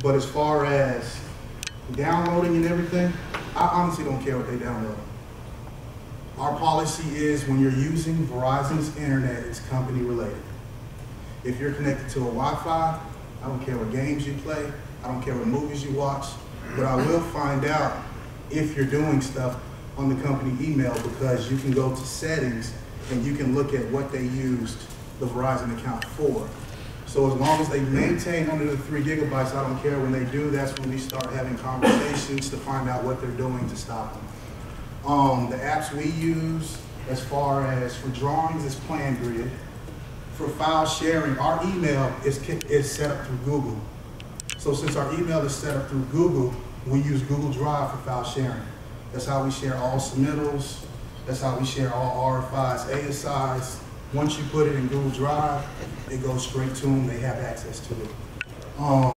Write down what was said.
But as far as downloading and everything, I honestly don't care what they download. Our policy is when you're using Verizon's internet, it's company related. If you're connected to a Wi-Fi, I don't care what games you play, I don't care what movies you watch, but I will find out if you're doing stuff on the company email, because you can go to settings and you can look at what they used the Verizon account for. So as long as they maintain under the 3 gigabytes, I don't care. When they do, that's when we start having conversations to find out what they're doing to stop them. The apps we use, as far as for drawings, is PlanGrid. For file sharing, our email is set up through Google. So since our email is set up through Google, we use Google Drive for file sharing. That's how we share all submittals. That's how we share all RFIs, ASIs. Once you put it in Google Drive, it goes straight to them. They have access to it.